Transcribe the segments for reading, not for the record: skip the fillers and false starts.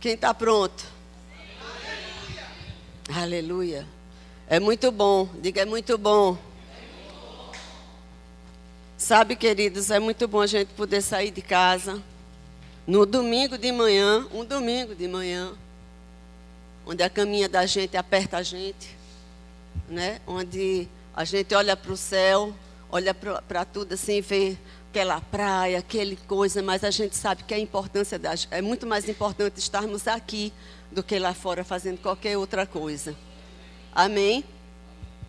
Quem está pronto? Aleluia. É muito bom. Diga, é muito bom. Sabe, queridos, é muito bom a gente poder sair de casa no domingo de manhã, um domingo de manhã, onde a caminha da gente aperta a gente, né? Onde a gente olha para o céu, olha para tudo assim, vê aquela praia, aquele coisa, mas a gente sabe que a importância é muito mais importante estarmos aqui do que lá fora fazendo qualquer outra coisa. Amém?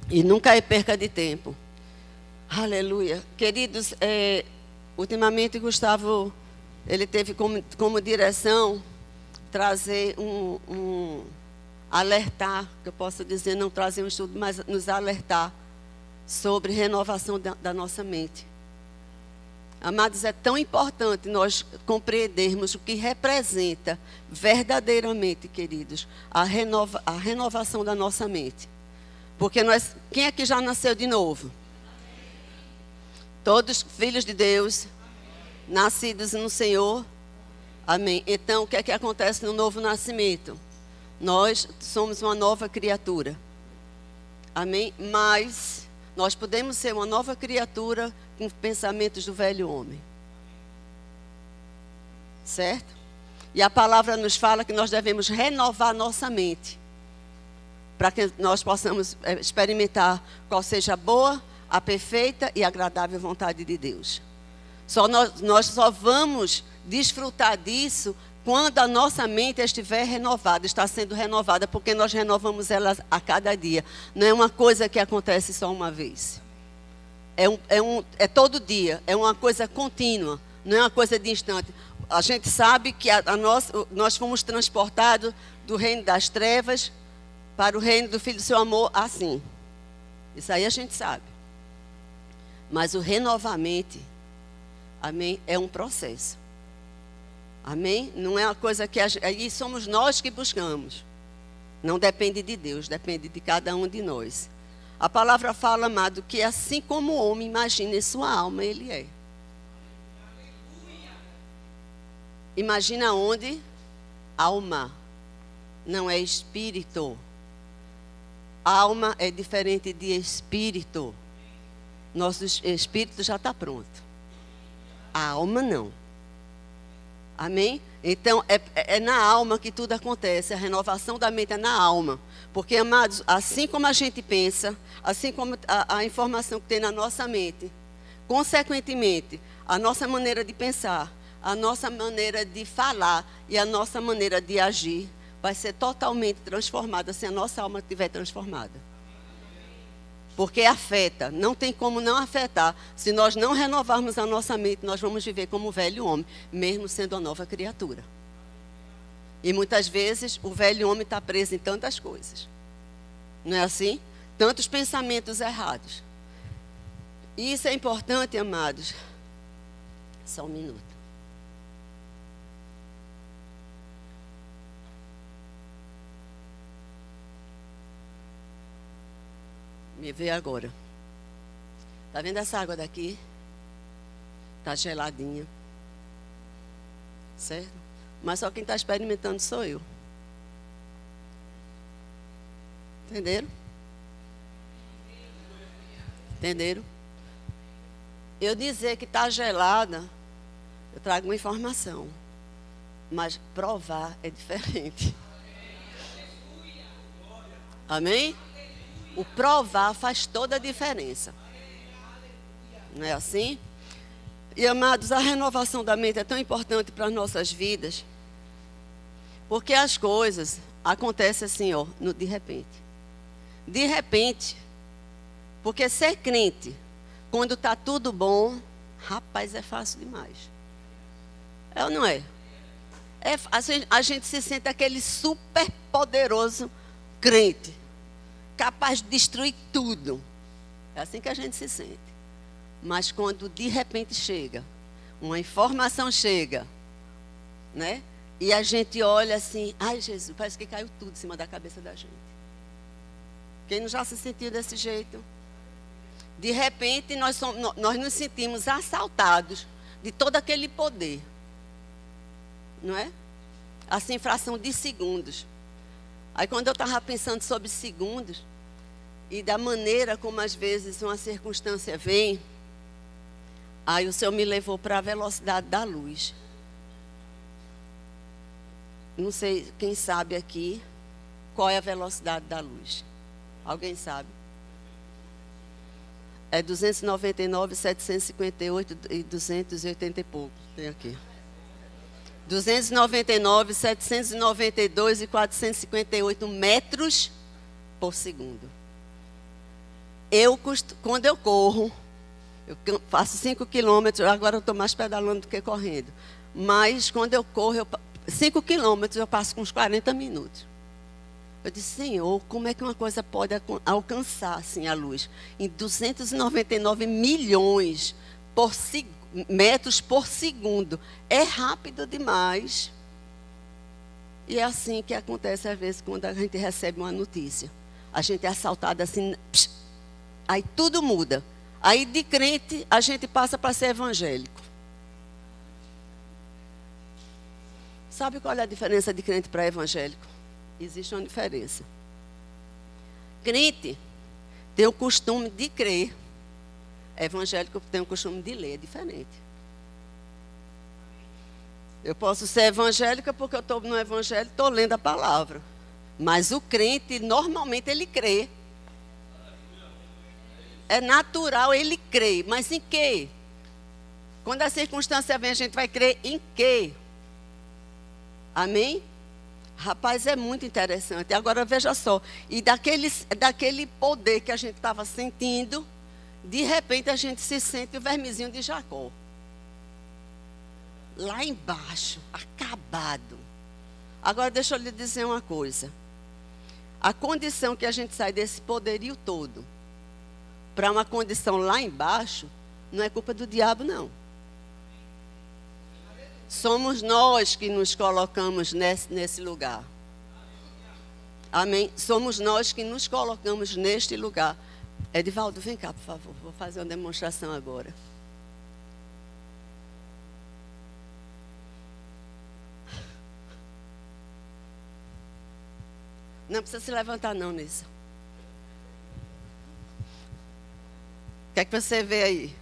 E nunca é perca de tempo. Aleluia. Queridos, ultimamente Gustavo, ele teve como direção trazer alertar, que eu posso dizer, não trazer um estudo, mas nos alertar sobre renovação da nossa mente. Amados, é tão importante nós compreendermos o que representa verdadeiramente, queridos, a renovação da nossa mente. Porque quem aqui já nasceu de novo? Todos filhos de Deus, nascidos no Senhor. Amém. Então, o que é que acontece no novo nascimento? Nós somos uma nova criatura. Amém? Mas nós podemos ser uma nova criatura com pensamentos do velho homem. Certo? E a palavra nos fala que nós devemos renovar nossa mente, para que nós possamos experimentar qual seja a boa, a perfeita e agradável vontade de Deus. Nós só vamos desfrutar disso quando a nossa mente estiver renovada, está sendo renovada, porque nós renovamos ela a cada dia. Não é uma coisa que acontece só uma vez. É todo dia, é uma coisa contínua, não é uma coisa de instante. A gente sabe que nós fomos transportados do reino das trevas para o reino do Filho do seu amor assim. Isso aí a gente sabe. Mas o renovamento, amém, é um processo. Amém? Não é uma coisa que aí somos nós que buscamos. Não depende de Deus, depende de cada um de nós. A palavra fala, amado, que assim como o homem imagina em sua alma, ele é. Imagina onde? Alma. Não é espírito. Alma é diferente de espírito. Nosso espírito já está pronto. A alma não. Amém? Então, é na alma que tudo acontece. A renovação da mente é na alma. Porque, amados, assim como a gente pensa, assim como a informação que tem na nossa mente, consequentemente, a nossa maneira de pensar, a nossa maneira de falar e a nossa maneira de agir vai ser totalmente transformada se a nossa alma estiver transformada. Porque afeta, não tem como não afetar. Se nós não renovarmos a nossa mente, nós vamos viver como o velho homem, mesmo sendo uma nova criatura. E muitas vezes o velho homem está preso em tantas coisas. Não é assim? Tantos pensamentos errados. E isso é importante, amados. Só um minuto. Me vê agora. Está vendo essa água daqui? Está geladinha. Certo? Mas só quem está experimentando sou eu. Entenderam? Entenderam? Eu dizer que está gelada, eu trago uma informação. Mas provar é diferente. Amém? O provar faz toda a diferença. Não é assim? E, amados, a renovação da mente é tão importante para as nossas vidas, porque as coisas acontecem assim, ó, de repente. De repente. Porque ser crente, quando está tudo bom, rapaz, é fácil demais. É ou não é? A gente se sente aquele super poderoso crente, capaz de destruir tudo. É assim que a gente se sente. Mas quando de repente chega, uma informação chega, né? E a gente olha assim, ai Jesus, parece que caiu tudo em cima da cabeça da gente. Quem não já se sentiu desse jeito? De repente nós nos sentimos assaltados de todo aquele poder. Não é? assim, fração de segundos. Aí quando eu estava pensando sobre segundos, e da maneira como às vezes uma circunstância vem, aí o Senhor me levou para a velocidade da luz. Não sei quem sabe aqui qual é a velocidade da luz. Alguém sabe? É 299, 758 e 280 e pouco. Tem aqui. 299, 792 e 458 metros por segundo. Quando eu corro, eu faço 5 quilômetros, agora eu estou mais pedalando do que correndo. Mas quando eu corro, 5 quilômetros eu passo com uns 40 minutos. Eu disse, Senhor, como é que uma coisa pode alcançar assim a luz? Em 299 milhões metros por segundo. É rápido demais. E é assim que acontece às vezes quando a gente recebe uma notícia. A gente é assaltado assim, aí tudo muda. Aí de crente a gente passa para ser evangélico. Sabe qual é a diferença de crente para evangélico? Existe uma diferença. Crente tem o costume de crer. Evangélico tem o costume de ler, é diferente. Eu posso ser evangélica porque eu estou no evangelho, estou lendo a palavra. Mas o crente, normalmente, ele crê. É natural, ele crê. Mas em quê? Quando a circunstância vem, a gente vai crer em quê? Amém? Rapaz, é muito interessante. Agora, veja só. E daquele poder que a gente estava sentindo, de repente a gente se sente o vermezinho de Jacó. Lá embaixo, acabado. Agora, deixa eu lhe dizer uma coisa. A condição que a gente sai desse poderio todo para uma condição lá embaixo, não é culpa do diabo, não. Somos nós que nos colocamos nesse lugar. Amém? Somos nós que nos colocamos neste lugar. Edivaldo, vem cá, por favor. Vou fazer uma demonstração agora. Não precisa se levantar não nisso. O que é que você vê aí?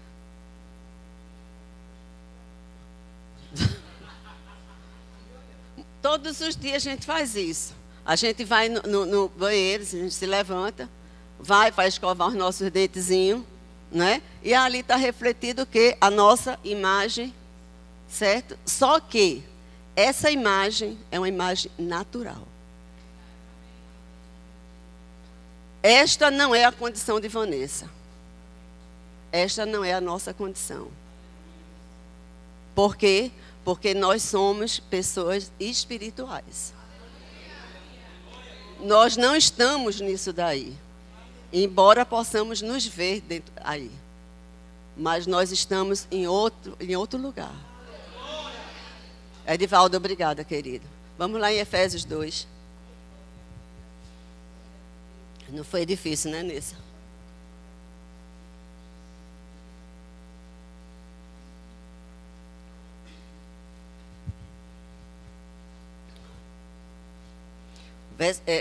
Todos os dias a gente faz isso. A gente vai no banheiro, a gente se levanta, vai escovar os nossos dentezinhos, né? E ali está refletido o quê? A nossa imagem, certo? Só que essa imagem é uma imagem natural. Esta não é a condição de Vanessa. Esta não é a nossa condição. Por quê? Porque nós somos pessoas espirituais. Nós não estamos nisso daí. Embora possamos nos ver dentro aí. Mas nós estamos em outro lugar. Edivaldo, obrigada, querido. Vamos lá em Efésios 2. Não foi difícil, né, Nessa?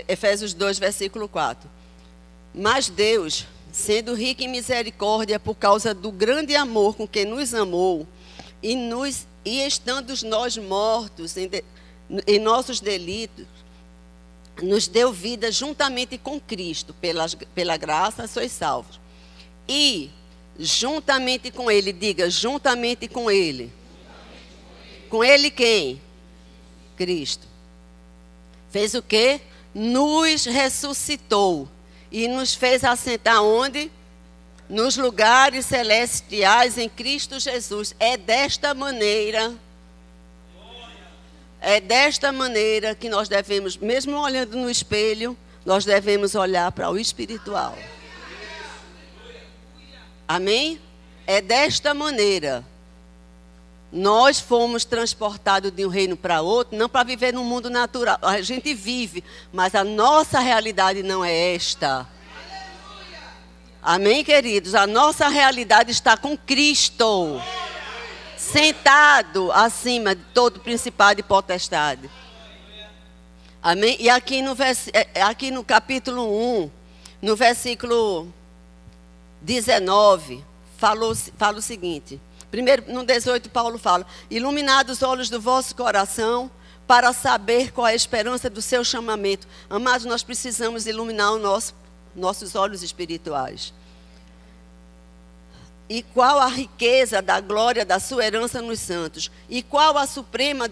Efésios 2, versículo 4. Mas Deus, sendo rico em misericórdia por causa do grande amor com que nos amou, e estando nós mortos em nossos delitos, nos deu vida juntamente com Cristo, pela graça sois salvos. E juntamente com Ele, diga, juntamente com Ele. Com Ele quem? Cristo. Fez o quê? Nos ressuscitou e nos fez assentar onde? Nos lugares celestiais em Cristo Jesus. É desta maneira que nós devemos, mesmo olhando no espelho, nós devemos olhar para o espiritual. Amém? É desta maneira. Nós fomos transportados de um reino para outro, não para viver num mundo natural. A gente vive, mas a nossa realidade não é esta. Amém, queridos? A nossa realidade está com Cristo, sentado acima de todo principado e potestade. Amém? E aqui no capítulo 1, no versículo 19, fala o seguinte. Primeiro, no 18, Paulo fala: iluminados os olhos do vosso coração, para saber qual é a esperança do seu chamamento. Amados, nós precisamos iluminar nossos olhos espirituais. E qual a riqueza da glória da sua herança nos santos? E qual a suprema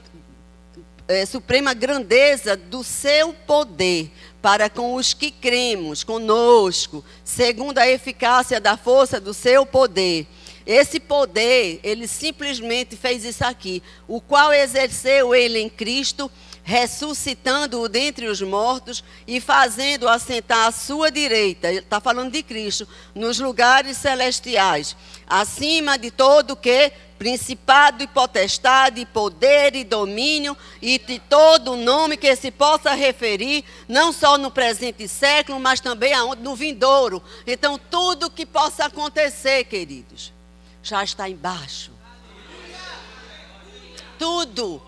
grandeza do seu poder para com os que cremos, conosco, segundo a eficácia da força do seu poder. Esse poder, ele simplesmente fez isso aqui, o qual exerceu ele em Cristo, ressuscitando-o dentre os mortos e fazendo-o assentar à sua direita, ele está falando de Cristo, nos lugares celestiais, acima de todo o que? Principado e potestade, poder e domínio, e de todo nome que se possa referir, não só no presente século, mas também no vindouro. Então, tudo que possa acontecer, queridos, já está embaixo. Tudo.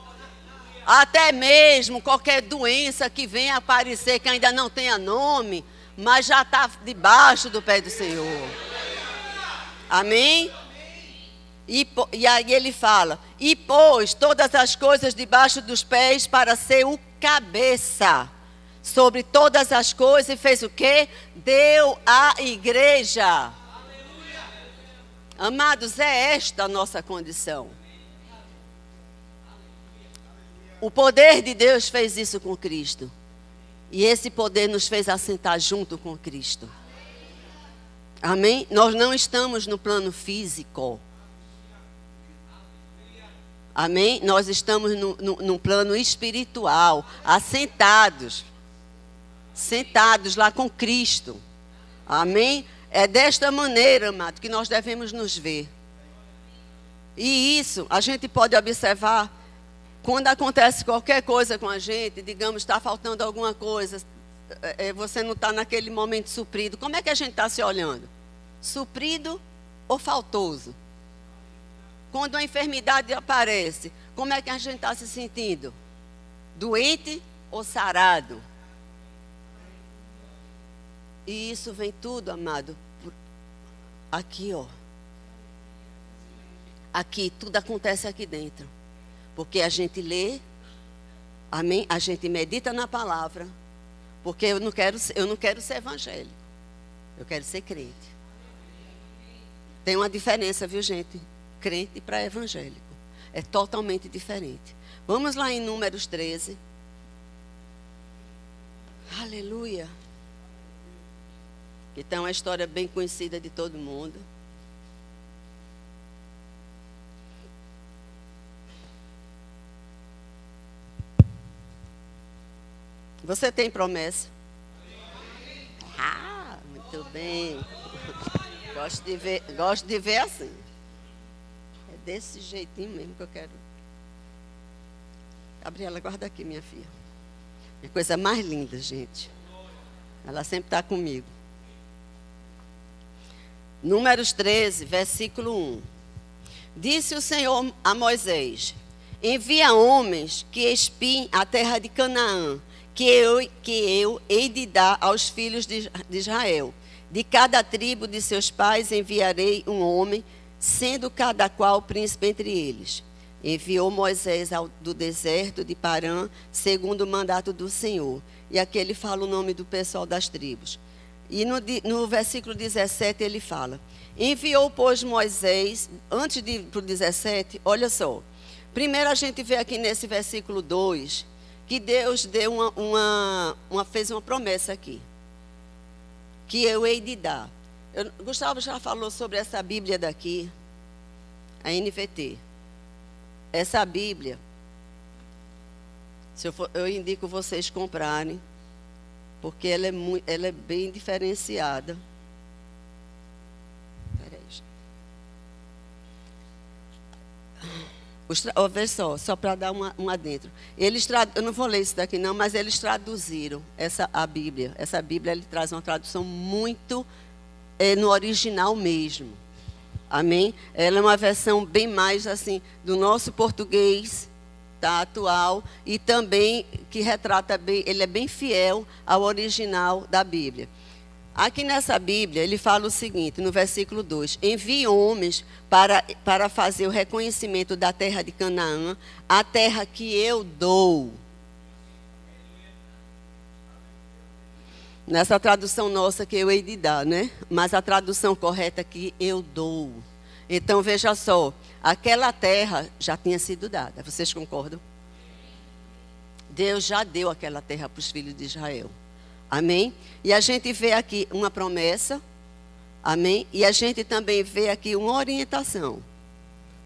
Até mesmo qualquer doença que venha aparecer, que ainda não tenha nome, mas já está debaixo do pé do Senhor. Amém? E aí ele fala: e pôs todas as coisas debaixo dos pés para ser o cabeça sobre todas as coisas, e fez o quê? Deu à igreja. Amados, é esta a nossa condição. O poder de Deus fez isso com Cristo. E esse poder nos fez assentar junto com Cristo. Amém? Nós não estamos no plano físico. Amém? Nós estamos no plano espiritual, assentados. Sentados lá com Cristo. Amém? É desta maneira, amado, que nós devemos nos ver. E isso a gente pode observar quando acontece qualquer coisa com a gente, digamos, está faltando alguma coisa, você não está naquele momento suprido. Como é que a gente está se olhando? Suprido ou faltoso? Quando a enfermidade aparece, como é que a gente está se sentindo? Doente ou sarado? E isso vem tudo, amado, aqui, ó. Aqui, tudo acontece aqui dentro. Porque a gente lê, amém? A gente medita na palavra. Porque eu não quero ser evangélico. Eu quero ser crente. Tem uma diferença, viu, gente? Crente para evangélico. É totalmente diferente. Vamos lá em Números 13. Aleluia. Que tem uma história bem conhecida de todo mundo. Você tem promessa? Ah, muito bem. Gosto de ver assim. É desse jeitinho mesmo que eu quero. Gabriela, guarda aqui, minha filha. É coisa mais linda, gente. Ela sempre está comigo. Números 13, versículo 1. Disse o Senhor a Moisés: envia homens que espiem a terra de Canaã, que eu hei de dar aos filhos de Israel. De cada tribo de seus pais enviarei um homem, sendo cada qual príncipe entre eles. Enviou Moisés do deserto de Parã, segundo o mandato do Senhor. E aqui ele fala o nome do pessoal das tribos. E no versículo 17 ele fala: enviou, pois, Moisés, antes de ir para o 17, olha só. Primeiro a gente vê aqui nesse versículo 2, que Deus deu fez uma promessa aqui. Que eu hei de dar. Gustavo já falou sobre essa Bíblia daqui, a NVT. Essa Bíblia, eu indico vocês comprarem, porque ela é bem diferenciada. Peraí. Vê só para dar uma adentro. Eu não vou ler isso daqui não, mas eles traduziram a Bíblia. Essa Bíblia ele traz uma tradução muito no original mesmo. Amém? Ela é uma versão bem mais assim do nosso português, tá, atual, e também que retrata bem, ele é bem fiel ao original da Bíblia. Aqui nessa Bíblia, ele fala o seguinte, no versículo 2: envie homens para fazer o reconhecimento da terra de Canaã, a terra que eu dou. Nessa tradução nossa que eu hei de dar, né? Mas a tradução correta aqui, eu dou. Então, veja só, aquela terra já tinha sido dada. Vocês concordam? Deus já deu aquela terra para os filhos de Israel. Amém? E a gente vê aqui uma promessa. Amém? E a gente também vê aqui uma orientação.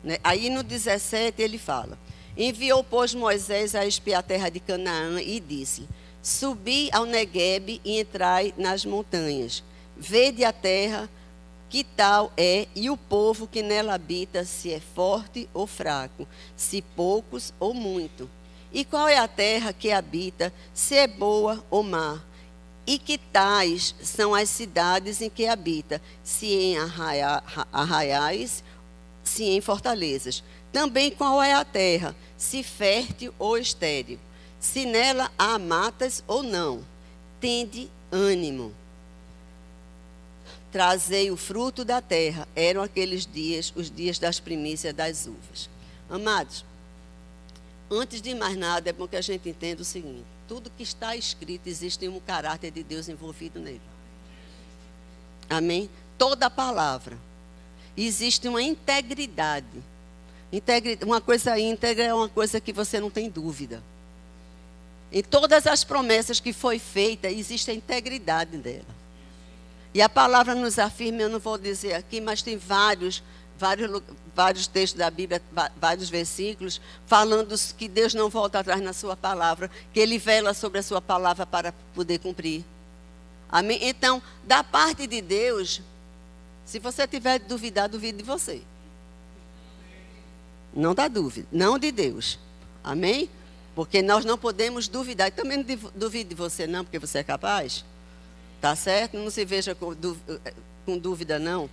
Né? Aí no 17 ele fala: enviou, pois, Moisés a espiar a terra de Canaã e disse: subi ao Neguebe e entrai nas montanhas. Vede a terra, que tal é, e o povo que nela habita, se é forte ou fraco, se poucos ou muito. E qual é a terra que habita, se é boa ou má? E que tais são as cidades em que habita, se em arraiais, se em fortalezas. Também qual é a terra, se fértil ou estéril, se nela há matas ou não. Tende ânimo. Trazei o fruto da terra. Eram aqueles dias, os dias das primícias das uvas. Amados, antes de mais nada, é bom que a gente entenda o seguinte: tudo que está escrito, existe um caráter de Deus envolvido nele. Amém? Toda a palavra. Existe uma integridade. Uma coisa íntegra é uma coisa que você não tem dúvida. Em todas as promessas que foi feita, existe a integridade dela. E a palavra nos afirma, eu não vou dizer aqui, mas tem vários textos da Bíblia, vários versículos, falando que Deus não volta atrás na sua palavra, que Ele vela sobre a sua palavra para poder cumprir. Amém? Então, da parte de Deus, se você tiver de duvidar, duvide de você. Não dá dúvida, não de Deus. Amém? Porque nós não podemos duvidar. E também não duvide de você não, porque você é capaz. Tá certo? Não se veja com dúvida, não.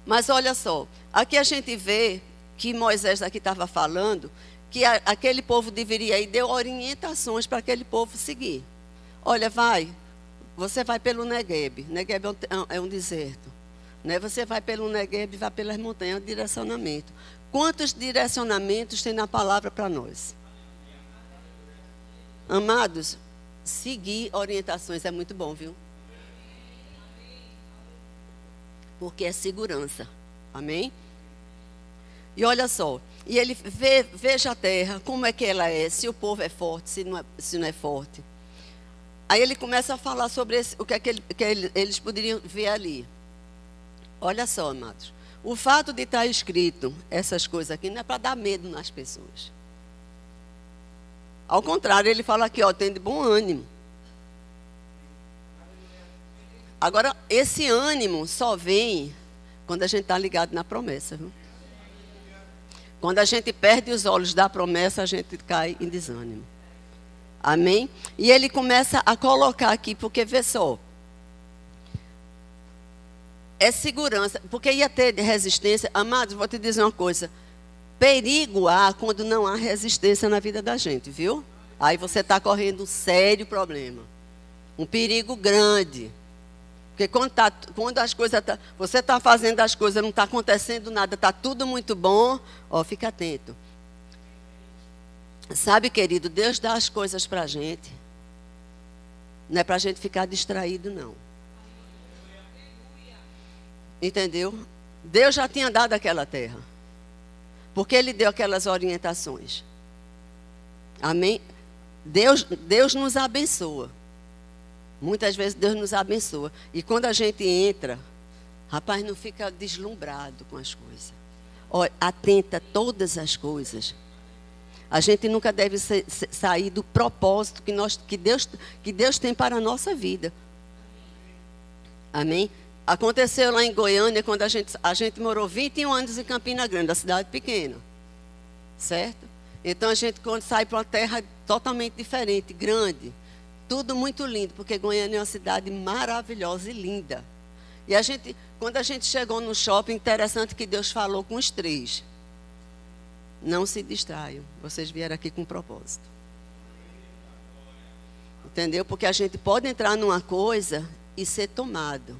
Mas olha só, aqui a gente vê que Moisés aqui estava falando que aquele povo deveria ir, deu orientações para aquele povo seguir. Olha, você vai pelo Neguebe. Neguebe é um deserto. Né? Você vai pelo Neguebe, vai pelas montanhas, é um direcionamento. Quantos direcionamentos tem na palavra para nós? Amados, seguir orientações é muito bom, viu? Porque é segurança. Amém? E olha só, e ele veja a terra, como é que ela é, se o povo é forte, se não é forte. Aí ele começa a falar sobre o que é que eles poderiam ver ali. Olha só, amados, o fato de estar escrito essas coisas aqui não é para dar medo nas pessoas. Ao contrário, ele fala aqui, tem de bom ânimo. Agora, esse ânimo só vem quando a gente está ligado na promessa, viu? Quando a gente perde os olhos da promessa, a gente cai em desânimo. Amém? E ele começa a colocar aqui, porque vê só. É segurança, porque ia ter resistência. Amados, vou te dizer uma coisa. Perigo há quando não há resistência na vida da gente, viu? Aí você está correndo um sério problema. Um perigo grande. Porque quando as coisas você está fazendo as coisas, não está acontecendo nada, está tudo muito bom, fica atento. Sabe, querido, Deus dá as coisas para a gente. Não é para a gente ficar distraído, não. Entendeu? Deus já tinha dado aquela terra. Porque Ele deu aquelas orientações. Amém? Deus nos abençoa. Muitas vezes Deus nos abençoa. E quando a gente entra, rapaz, não fica deslumbrado com as coisas. Olha, atenta a todas as coisas. A gente nunca deve sair do propósito que Deus tem para a nossa vida. Amém? Aconteceu lá em Goiânia, quando a gente morou 21 anos em Campina Grande, a cidade pequena. Certo? Então a gente, quando sai para uma terra totalmente diferente, grande, tudo muito lindo, porque Goiânia é uma cidade maravilhosa e linda. E quando a gente chegou no shopping, interessante que Deus falou com os três. Não se distraiam. Vocês vieram aqui com propósito. Entendeu? Porque a gente pode entrar numa coisa e ser tomado.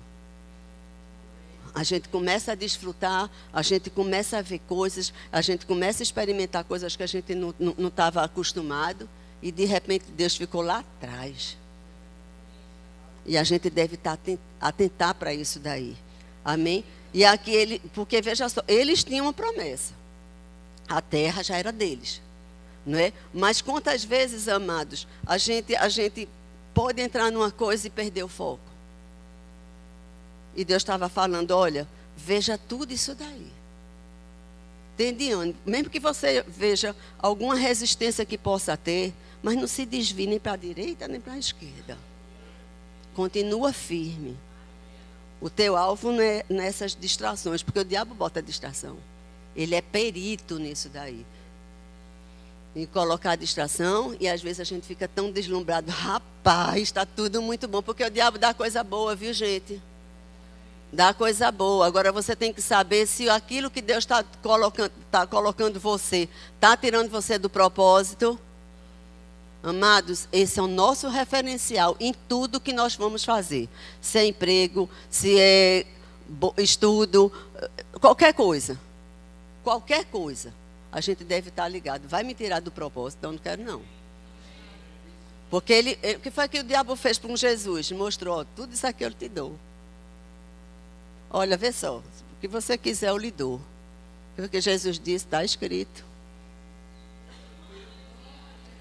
A gente começa a desfrutar, a gente começa a ver coisas, a gente começa a experimentar coisas que a gente não estava acostumado, e de repente Deus ficou lá atrás. E a gente deve atentar para isso daí. Amém? E aqui porque veja só, eles tinham uma promessa. A terra já era deles. Não é? Mas quantas vezes, amados, a gente pode entrar numa coisa e perder o foco? E Deus estava falando, olha, veja tudo isso daí. Entende? Mesmo que você veja alguma resistência que possa ter, mas não se desvie nem para a direita nem para a esquerda. Continua firme. O teu alvo não é nessas distrações, porque o diabo bota distração. Ele é perito nisso daí. Em colocar a distração, e às vezes a gente fica tão deslumbrado. Rapaz, está tudo muito bom, porque o diabo dá coisa boa, viu, gente? Dá coisa boa. Agora você tem que saber se aquilo que Deus está colocando você, está tirando você do propósito. Amados, esse é o nosso referencial em tudo que nós vamos fazer. Se é emprego, se é estudo, qualquer coisa. Qualquer coisa. A gente deve estar ligado. Vai me tirar do propósito? Então não quero não. Porque o que foi que o diabo fez com Jesus? Mostrou, ó, tudo isso aqui eu te dou. Olha, vê só, o que você quiser eu lhe dou. Porque Jesus disse, está escrito.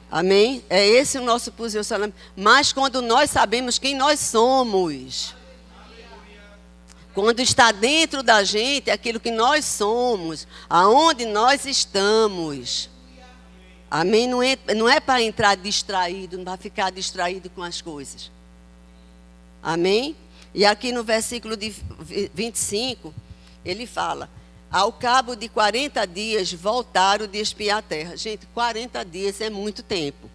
Amém? É esse o nosso posicionamento. Mas quando nós sabemos quem nós somos, quando está dentro da gente aquilo que nós somos, aonde nós estamos. Amém? Não é para entrar distraído, não para ficar distraído com as coisas. Amém? E aqui no versículo de 25, ele fala, ao cabo de 40 dias voltaram de espiar a terra. Gente, 40 dias é muito tempo.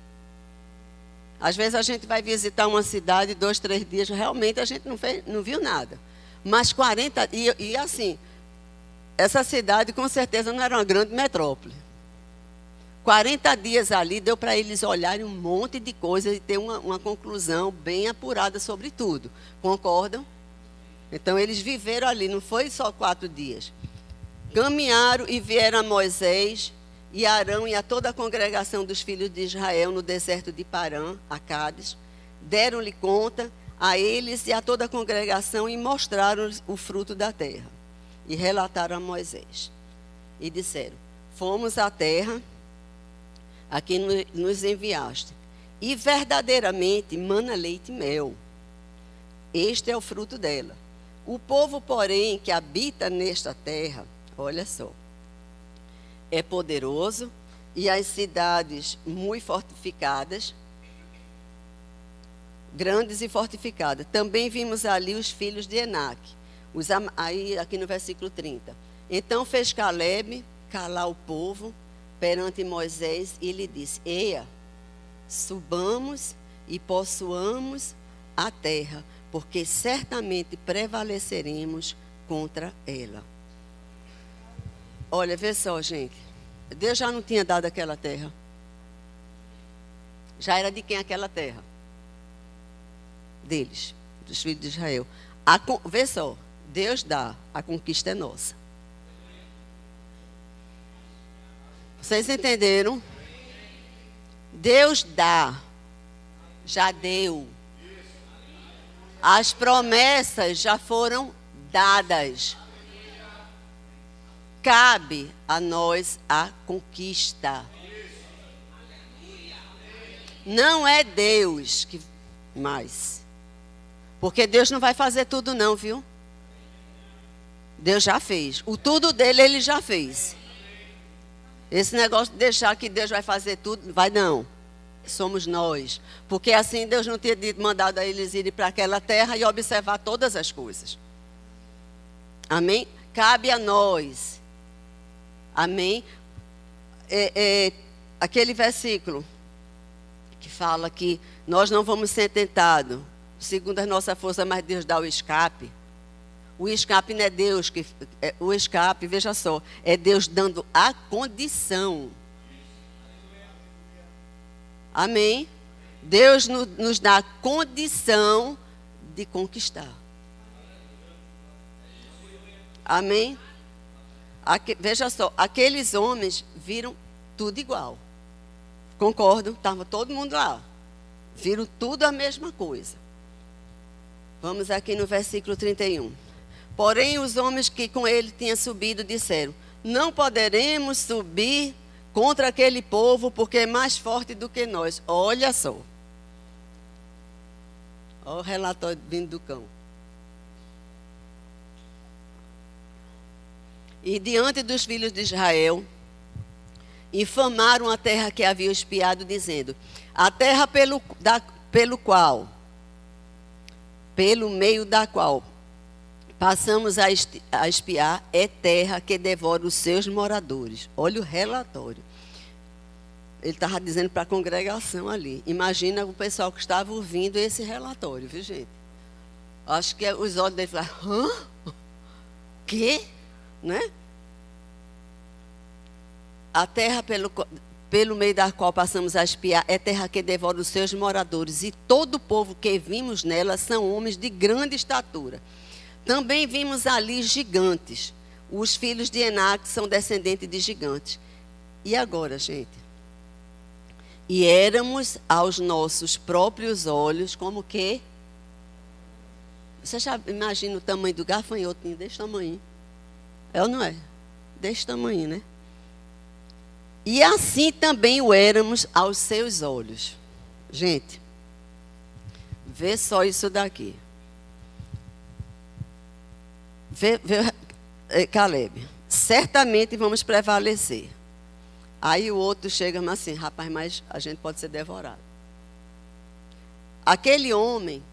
Às vezes a gente vai visitar uma cidade, 2, 3 dias, realmente a gente não viu nada. Mas 40 dias, e assim, essa cidade com certeza não era uma grande metrópole. 40 dias ali deu para eles olharem um monte de coisas e ter uma conclusão bem apurada sobre tudo. Concordam? Então eles viveram ali, não foi só 4 dias. Caminharam e vieram a Moisés e Arão e a toda a congregação dos filhos de Israel no deserto de Parã, a Cádiz. Deram-lhe conta a eles e a toda a congregação e mostraram o fruto da terra. E relataram a Moisés. E disseram, fomos à terra a quem nos enviaste, e verdadeiramente mana leite e mel. Este é o fruto dela. O povo, porém, que habita nesta terra, olha só, é poderoso, e as cidades muito fortificadas, grandes e fortificadas. Também vimos ali os filhos de Enaque. Aí, aqui no versículo 30. Então fez Caleb calar o povo perante Moisés e lhe disse, eia, subamos e possuamos a terra, porque certamente prevaleceremos contra ela. Olha, vê só, gente. Deus já não tinha dado aquela terra. Já era de quem aquela terra? Deles, dos filhos de Israel. Vê só, Deus dá, a conquista é nossa. Vocês entenderam? Deus dá, já deu. As promessas já foram dadas. Cabe a nós a conquista. Não é Deus que mais. Porque Deus não vai fazer tudo não, viu? Deus já fez. O tudo dele, ele já fez. Esse negócio de deixar que Deus vai fazer tudo, vai não. Somos nós. Porque assim Deus não tinha mandado a eles irem para aquela terra e observar todas as coisas. Amém? Cabe a nós. Amém? Aquele versículo que fala que nós não vamos ser tentados segundo a nossa força, mas Deus dá o escape. O escape não é Deus que. O escape, veja só, é Deus dando a condição. Amém? Deus nos dá a condição de conquistar. Amém? Veja só, aqueles homens viram tudo igual. Concordam? Estava todo mundo lá. Viram tudo a mesma coisa. Vamos aqui no versículo 31. Porém, os homens que com ele tinham subido disseram: não poderemos subir contra aquele povo, porque é mais forte do que nós. Olha só. Olha o relatório vindo do cão. E diante dos filhos de Israel, infamaram a terra que haviam espiado, dizendo: a terra pelo meio da qual passamos a espiar é terra que devora os seus moradores. Olha o relatório. Ele estava dizendo para a congregação ali. Imagina o pessoal que estava ouvindo esse relatório, viu, gente? Acho que os olhos dele falaram: hã? Quê? Né? A terra pelo meio da qual passamos a espiar é terra que devora os seus moradores, e todo o povo que vimos nela são homens de grande estatura. Também vimos ali gigantes. Os filhos de Enac são descendentes de gigantes. E agora, gente? E éramos aos nossos próprios olhos como que? Você já imagina o tamanho do gafanhotinho desse tamanho? É ou não é? Desse tamanho, né? E assim também o éramos aos seus olhos. Gente, vê só isso daqui. Caleb, certamente vamos prevalecer. Aí o outro chega e diz assim: rapaz, mas a gente pode ser devorado. Aquele homem,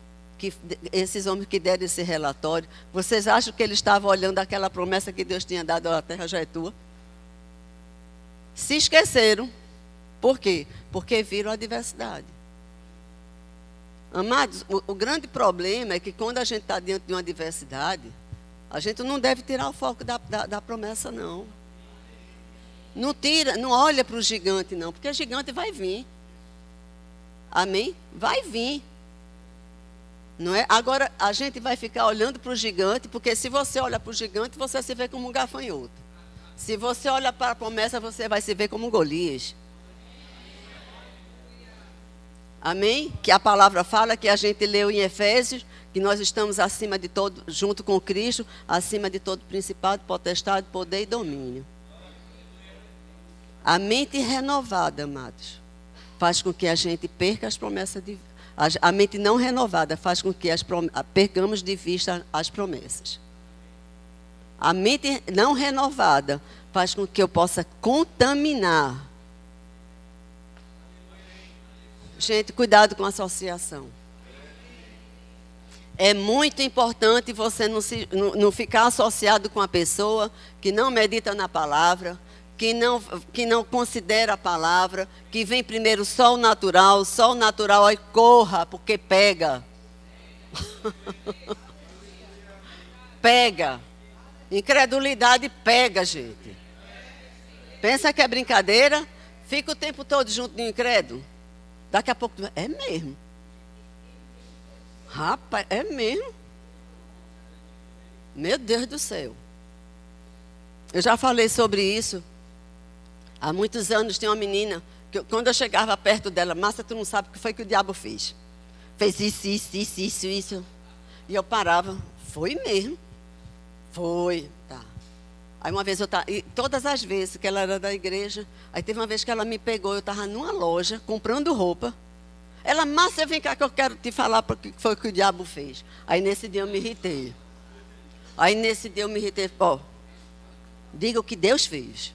esses homens que deram esse relatório, vocês acham que eles estavam olhando aquela promessa que Deus tinha dado: a terra já é tua? Se esqueceram. Por quê? Porque viram a adversidade. Amados, o grande problema é que quando a gente está diante de uma adversidade, a gente não deve tirar o foco da promessa, não. Não tira, não olha para o gigante, não, porque o gigante vai vir. Amém? Vai vir. Não é? Agora, a gente vai ficar olhando para o gigante, porque se você olha para o gigante, você se vê como um gafanhoto. Se você olha para a promessa, você vai se ver como um Golias. Amém? Que a palavra fala, que a gente leu em Efésios, que nós estamos acima de todo, junto com Cristo, acima de todo principado, potestade, poder e domínio. A mente renovada, amados, faz com que a gente perca as promessas de a mente não renovada faz com que percamos de vista as promessas. A mente não renovada faz com que eu possa contaminar. Gente, cuidado com a associação. É muito importante você não ficar associado com a pessoa que não medita na palavra, que não considera a palavra, que vem primeiro só o natural, aí corra, porque pega. Pega. Incredulidade pega, gente. Pensa que é brincadeira, fica o tempo todo junto de um incrédulo. Daqui a pouco, é mesmo. Rapaz, é mesmo. Meu Deus do céu. Eu já falei sobre isso. Há muitos anos tem uma menina, que quando eu chegava perto dela: Márcia, tu não sabe o que foi que o diabo fez. Fez isso. E eu parava. Foi mesmo. Foi, tá. Aí uma vez e todas as vezes que ela era da igreja, aí teve uma vez que ela me pegou, eu estava numa loja, comprando roupa. Ela: Márcia, vem cá que eu quero te falar o que foi que o diabo fez. Aí nesse dia eu me irritei. Ó, diga o que Deus fez.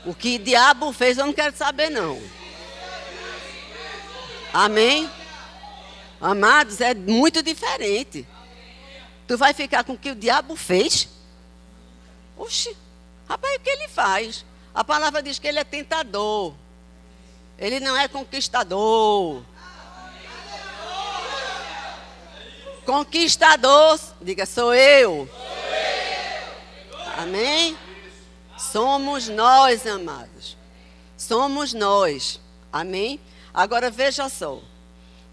O que o diabo fez eu não quero saber, não. Amém? Amados, é muito diferente. Tu vai ficar com o que o diabo fez? Oxi, rapaz, o que ele faz? A palavra diz que ele é tentador. Ele não é conquistador. Conquistador, diga, sou eu. Amém? Somos nós, amados. Somos nós. Amém? Agora veja só.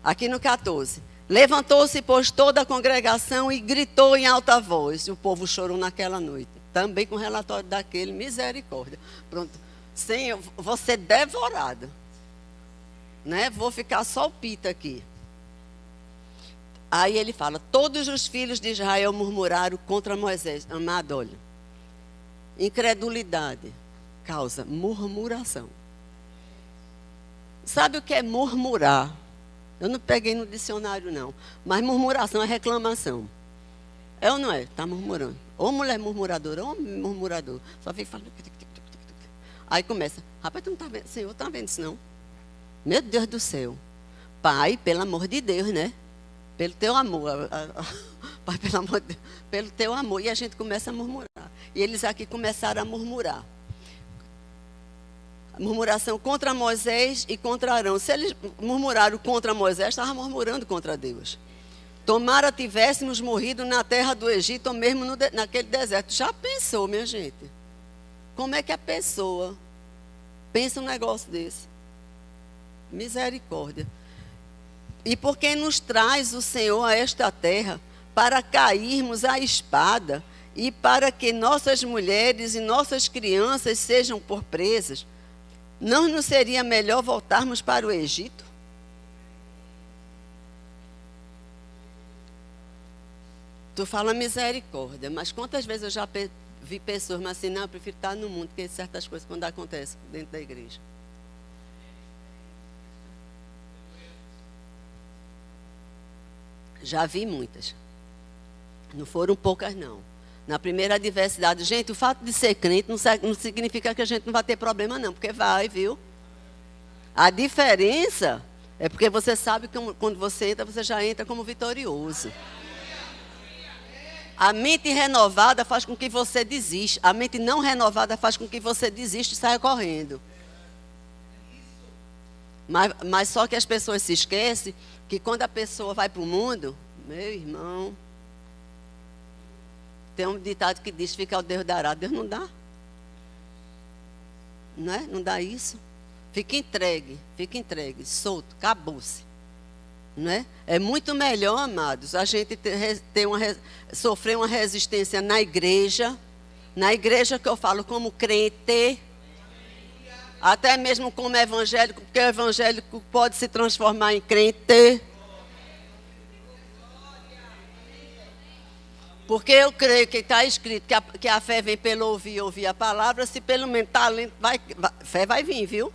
Aqui no 14. Levantou-se, pois, toda a congregação e gritou em alta voz. E o povo chorou naquela noite. Também com o relatório daquele, misericórdia. Pronto. Senhor, vou ser devorada. Né? Vou ficar só o pita aqui. Aí ele fala, todos os filhos de Israel murmuraram contra Moisés. Amado, olha, incredulidade causa murmuração. Sabe o que é murmurar? Eu não peguei no dicionário, não. Mas murmuração é reclamação. É ou não é? Está murmurando. Ou mulher murmuradora, ou murmurador. Só fica falando. Aí começa, rapaz, tu não está vendo? Senhor, está vendo isso não? Meu Deus do céu. Pai, pelo amor de Deus, né? Pelo teu amor. Pai, pelo amor de Deus. Pelo teu amor. E a gente começa a murmurar. E eles aqui começaram a murmurar. Murmuração contra Moisés e contra Arão. Se eles murmuraram contra Moisés, estavam murmurando contra Deus. Tomara tivéssemos morrido na terra do Egito ou mesmo naquele deserto. Já pensou, minha gente? Como é que a pessoa pensa um negócio desse? Misericórdia. E por que nos traz o Senhor a esta terra para cairmos à espada e para que nossas mulheres e nossas crianças sejam por presas? Não nos seria melhor voltarmos para o Egito? Tu fala misericórdia, mas quantas vezes eu já vi pessoas, mas assim, não, eu prefiro estar no mundo, porque certas coisas quando acontecem dentro da igreja. Já vi muitas. Não foram poucas, não. Na primeira adversidade, gente, o fato de ser crente não significa que a gente não vai ter problema, não, porque vai, viu? A diferença é porque você sabe que quando você entra, você já entra como vitorioso. A mente renovada faz com que você desista. A mente não renovada faz com que você desista e saia correndo. Mas só que as pessoas se esquecem que quando a pessoa vai para o mundo, meu irmão, tem um ditado que diz, fica o Deus dará. Deus não dá. Não é? Não dá isso. Fica entregue, solto, acabou-se. Não é? É muito melhor, amados, a gente sofrer uma resistência na igreja que eu falo como crente, até mesmo como evangélico, porque o evangélico pode se transformar em crente. Porque eu creio que está escrito que a fé vem pelo ouvir a palavra, se pelo menos talento, fé vai vir, viu?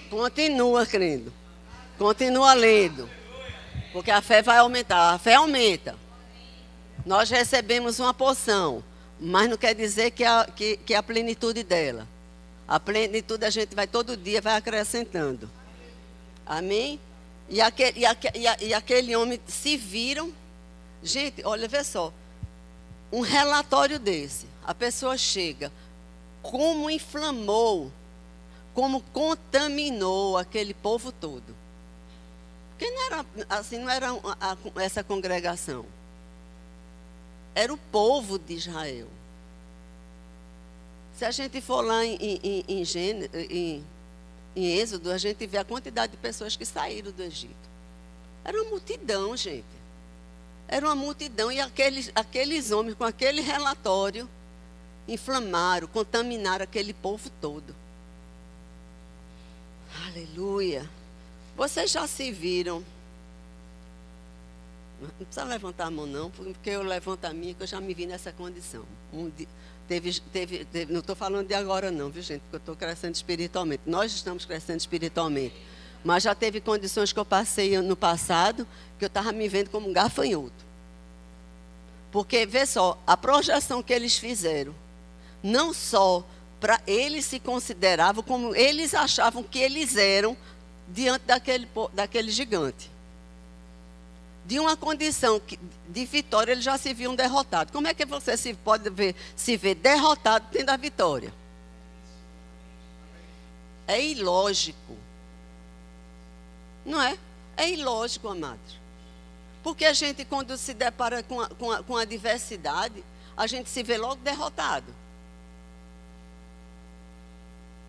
Continua crendo. Continua lendo. Porque a fé vai aumentar. A fé aumenta. Nós recebemos uma porção, mas não quer dizer que a plenitude dela. A plenitude a gente vai todo dia, vai acrescentando. Amém? E aquele homem se viram. Gente, olha, vê só. Um relatório desse. A pessoa chega. Como inflamou, como contaminou aquele povo todo. Porque não era assim, não era essa congregação. Era o povo de Israel. Se a gente for lá em Êxodo, a gente vê a quantidade de pessoas que saíram do Egito. Era uma multidão, gente. Era uma multidão e aqueles homens com aquele relatório inflamaram, contaminaram aquele povo todo. Aleluia. Vocês já se viram? Não precisa levantar a mão não, porque eu levanto a minha, que eu já me vi nessa condição. Não estou falando de agora não, viu gente, porque eu estou crescendo espiritualmente. Nós estamos crescendo espiritualmente. Mas já teve condições que eu passei no passado, que eu estava me vendo como um gafanhoto. Porque, vê só, a projeção que eles fizeram, não só para eles se consideravam, como eles achavam que eles eram diante daquele gigante. De uma condição de vitória, eles já se viam derrotados. Como é que você pode se ver derrotado tendo a vitória? É ilógico. Não é? É ilógico, amados. Porque a gente, quando se depara com a adversidade, a gente se vê logo derrotado.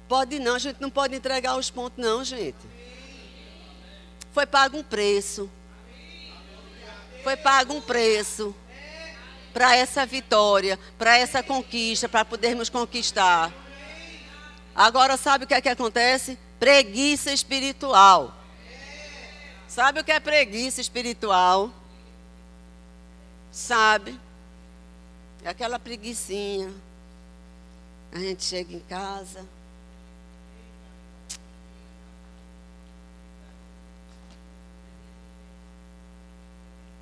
Pode não, a gente não pode entregar os pontos, não, gente. Foi pago um preço. Foi pago um preço para essa vitória, para essa conquista, para podermos conquistar. Agora, sabe o que é que acontece? Preguiça espiritual. Sabe o que é preguiça espiritual? Sabe? É aquela preguicinha. A gente chega em casa.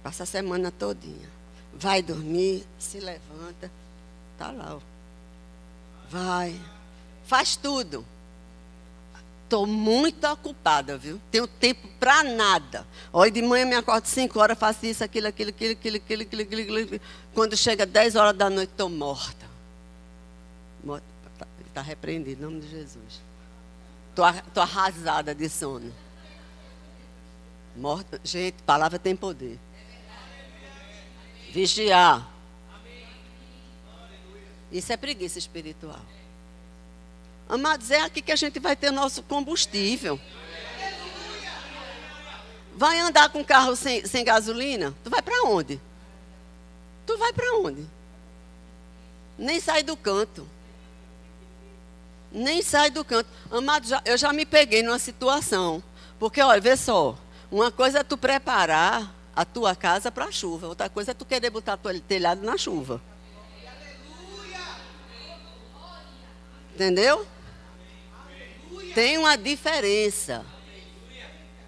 Passa a semana todinha. Vai dormir, se levanta. Tá lá, ó. Vai. Faz tudo. Estou muito ocupada, viu? Tenho tempo para nada. Olha, de manhã me acordo 5 horas, faço isso, aquilo. Quando chega 10 horas da noite, estou morta. Está repreendido, em nome de Jesus. Estou arrasada de sono. Morta. Gente, palavra tem poder. Vigiar. Isso é preguiça espiritual. Amados, é aqui que a gente vai ter nosso combustível. Vai andar com carro sem gasolina? Tu vai para onde? Tu vai para onde? Nem sai do canto. Nem sai do canto. Amados, eu já me peguei numa situação. Porque, olha, vê só. Uma coisa é tu preparar a tua casa para a chuva. Outra coisa é tu querer botar teu telhado na chuva. Entendeu? Tem uma diferença.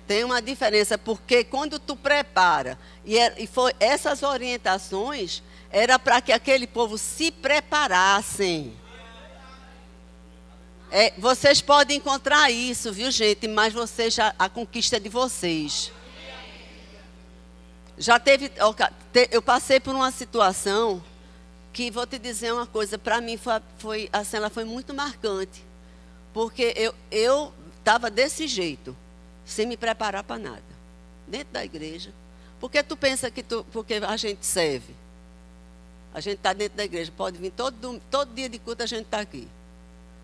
Tem uma diferença, porque quando tu prepara, e foi essas orientações, era para que aquele povo se preparassem. Vocês podem encontrar isso, viu, gente? Mas a conquista é de vocês. Já teve, eu passei por uma situação que, vou te dizer uma coisa, para mim ela foi muito marcante. Porque eu estava desse jeito, sem me preparar para nada, dentro da igreja. Porque tu pensa que porque a gente serve, a gente está dentro da igreja, pode vir todo dia de culto, a gente está aqui.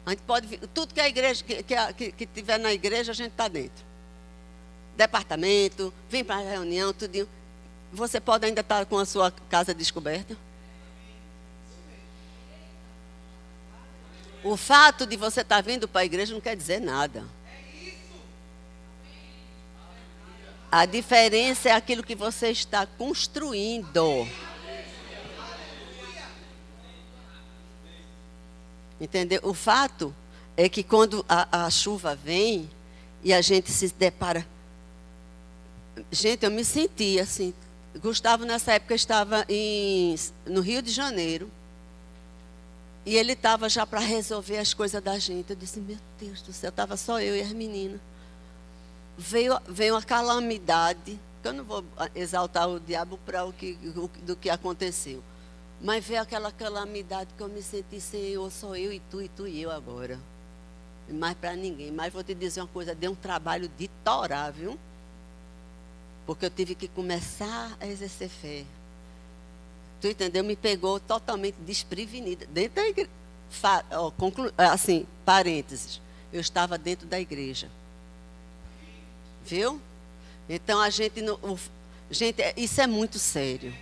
A gente pode vir, tudo que a igreja, que tiver na igreja, a gente está dentro. Departamento, vem para a reunião, tudinho. Você pode ainda estar com a sua casa descoberta. O fato de você estar vindo para a igreja não quer dizer nada. A diferença é aquilo que você está construindo. Entendeu? O fato é que quando a chuva vem e a gente se depara... Gente, eu me senti assim... Gustavo, nessa época, estava no Rio de Janeiro. E ele estava já para resolver as coisas da gente. Eu disse, meu Deus do céu, estava só eu e as meninas. Veio uma calamidade, que eu não vou exaltar o diabo do que aconteceu. Mas veio aquela calamidade que eu me senti, Senhor, só eu e tu e eu agora. E mais para ninguém. Mas vou te dizer uma coisa, deu um trabalho de torar, viu? Porque eu tive que começar a exercer fé. Tu entendeu? Me pegou totalmente desprevenida. Dentro da igreja. Assim, parênteses. Eu estava dentro da igreja. Viu? Então a gente não. Gente, isso é muito sério.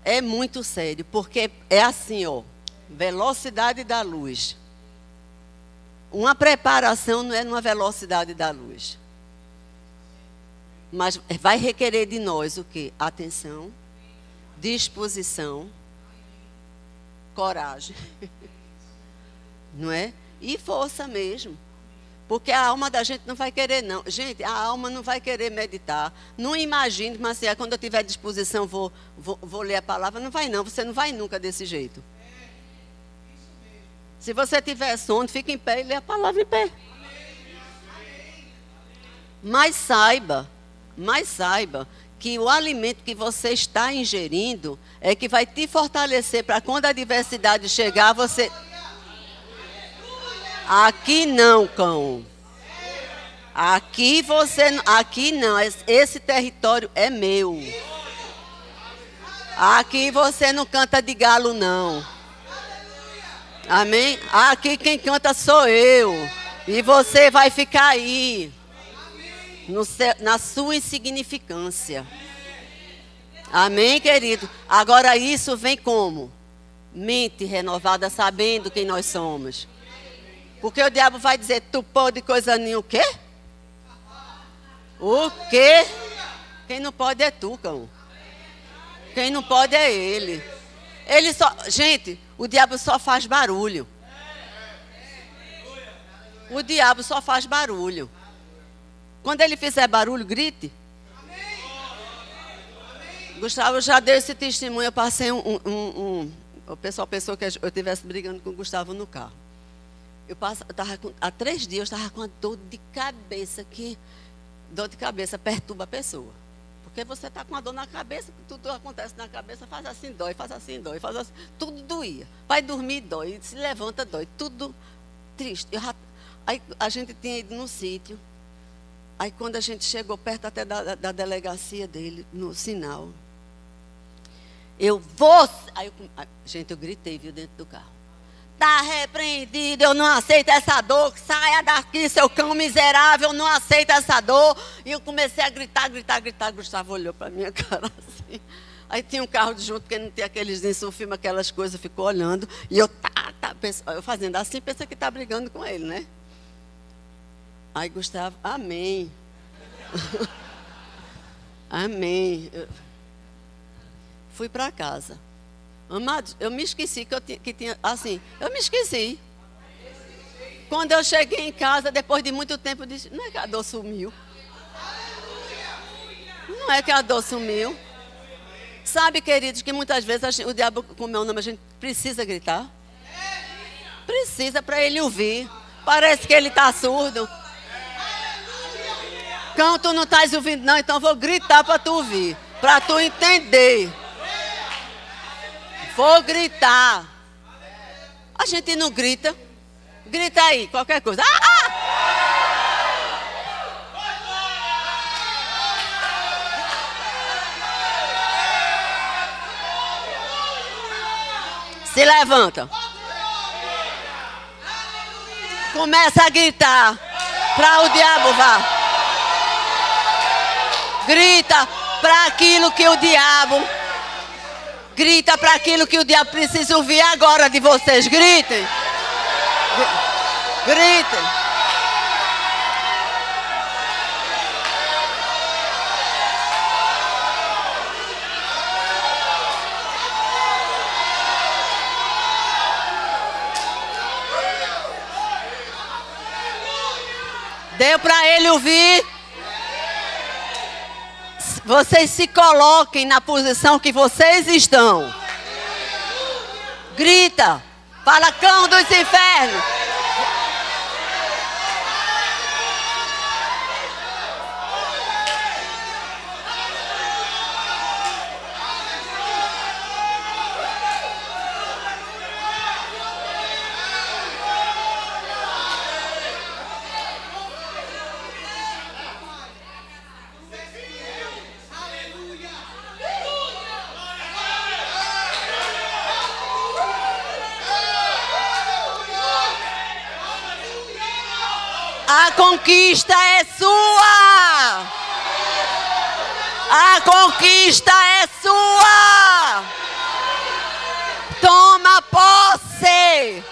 É muito sério. Porque é assim, ó. Velocidade da luz. Uma preparação não é numa velocidade da luz. Mas vai requerer de nós o quê? Atenção. Disposição, coragem, não é? E força mesmo, porque a alma da gente não vai querer não, gente, a alma não vai querer meditar, não imagine, mas assim, quando eu tiver disposição vou ler a palavra, não vai não, você não vai nunca desse jeito. Se você tiver sono, fica em pé e lê a palavra em pé. Mas saiba que o alimento que você está ingerindo é que vai te fortalecer para quando a adversidade chegar, você... Aqui não, cão. Aqui não, esse território é meu. Aqui você não canta de galo, não. Amém? Aqui quem canta sou eu. E você vai ficar aí. Na sua insignificância. Amém, querido? Agora isso vem como? Mente renovada, sabendo quem nós somos. Porque o diabo vai dizer, tu pode coisa nenhuma, o quê? O quê? Quem não pode é tu, cão. Quem não pode é ele. Gente, o diabo só faz barulho. O diabo só faz barulho. Quando ele fizer barulho, grite. Gustavo já deu esse testemunho. Eu passei o pessoal pensou que eu estivesse brigando com o Gustavo no carro. Há 3 dias eu estava com uma dor de cabeça que... Dor de cabeça perturba a pessoa. Porque você está com uma dor na cabeça, tudo acontece na cabeça, faz assim, dói, faz assim, dói, faz assim. Tudo doía. Vai dormir, dói, se levanta, dói. Tudo triste. Aí a gente tinha ido no sítio. Aí quando a gente chegou perto até da delegacia dele, no sinal. Gente, eu gritei, viu, dentro do carro. Está repreendido, eu não aceito essa dor. Saia daqui, seu cão miserável, eu não aceito essa dor. E eu comecei a gritar. Gustavo olhou para minha cara assim. Aí tinha um carro de junto, porque não tinha aqueles filme, aquelas coisas, ficou olhando. E eu fazendo assim, pensa que está brigando com ele, né? Aí Gustavo, amém. Amém. Fui para casa. Amados, eu me esqueci que tinha, assim, eu me esqueci. Quando eu cheguei em casa, depois de muito tempo, eu disse, não é que a dor sumiu. Não é que a dor sumiu. Sabe, queridos, que muitas vezes o diabo, com o meu nome, a gente precisa gritar. Precisa para ele ouvir. Parece que ele está surdo. Cão, tu não estás ouvindo, não, então vou gritar para tu ouvir. Para tu entender. Vou gritar. A gente não grita. Grita aí, qualquer coisa. Se levanta. Começa a gritar. Para o diabo vá. Grita para aquilo que o diabo... Grita para aquilo que o diabo precisa ouvir agora de vocês. Gritem. Gritem. Deu para ele ouvir. Vocês se coloquem na posição que vocês estão. Grita. Fala, cão dos infernos. A conquista é sua. A conquista é sua. Toma posse.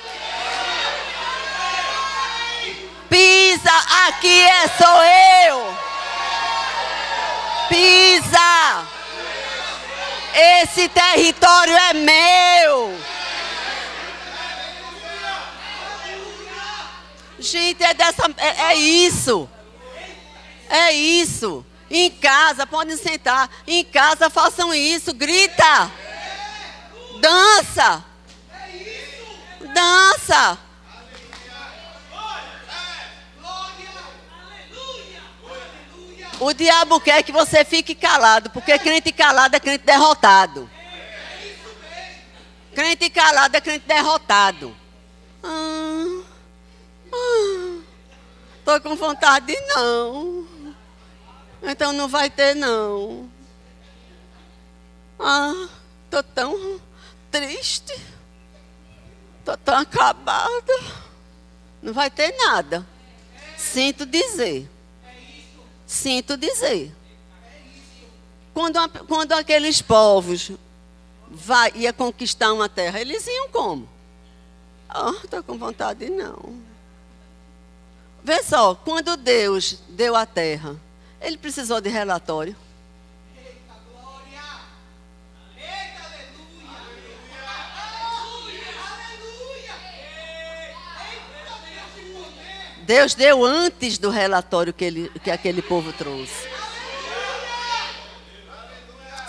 Pisa, aqui sou eu. Pisa. Esse território é meu. Gente, é isso. É isso. Em casa, podem sentar. Em casa, façam isso. Grita. Dança. Dança. O diabo quer que você fique calado, porque crente calado é crente derrotado. Crente calado é crente derrotado. Estou com vontade de não. Então não vai ter não. Ah, estou tão triste. Estou tão acabada. Não vai ter nada. Sinto dizer. Sinto dizer. Quando aqueles povos ia conquistar uma terra, eles iam como? Estou com vontade não. Vê só, quando Deus deu a terra, ele precisou de relatório. Eita, glória! Eita, aleluia! Aleluia! Aleluia! Deus deu antes do relatório que aquele povo trouxe.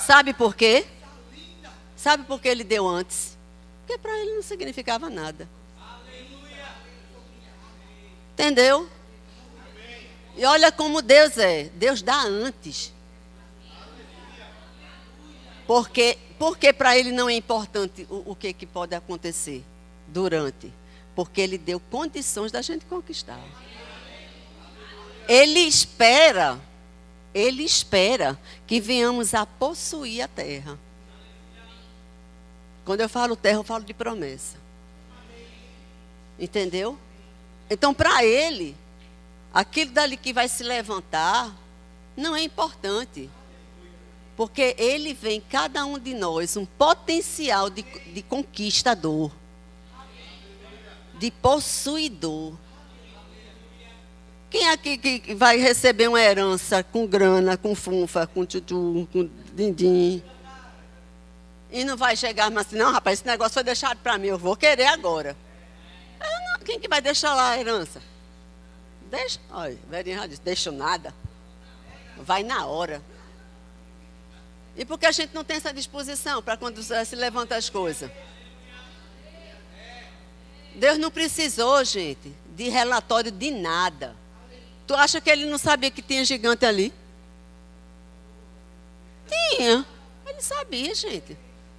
Sabe por quê? Sabe por que ele deu antes? Porque para ele não significava nada. Entendeu? E olha como Deus é. Deus dá antes. Porque para ele não é importante o que pode acontecer durante. Porque ele deu condições da gente conquistar. Ele espera que venhamos a possuir a terra. Quando eu falo terra, eu falo de promessa. Entendeu? Então, para ele, aquilo dali que vai se levantar não é importante. Porque ele vê em cada um de nós um potencial de conquistador, de possuidor. Quem aqui que vai receber uma herança com grana, com funfa, com tutu, com din-din? E não vai chegar mais assim, não, rapaz, esse negócio foi deixado para mim, eu vou querer agora. Quem que vai deixar lá a herança? Deixa, olha, o velhinho já disse, deixa nada. Vai na hora. E por que a gente não tem essa disposição para quando se levanta as coisas? Deus não precisou, gente, de relatório de nada. Tu acha que ele não sabia que tinha gigante ali? Tinha. Ele sabia, gente.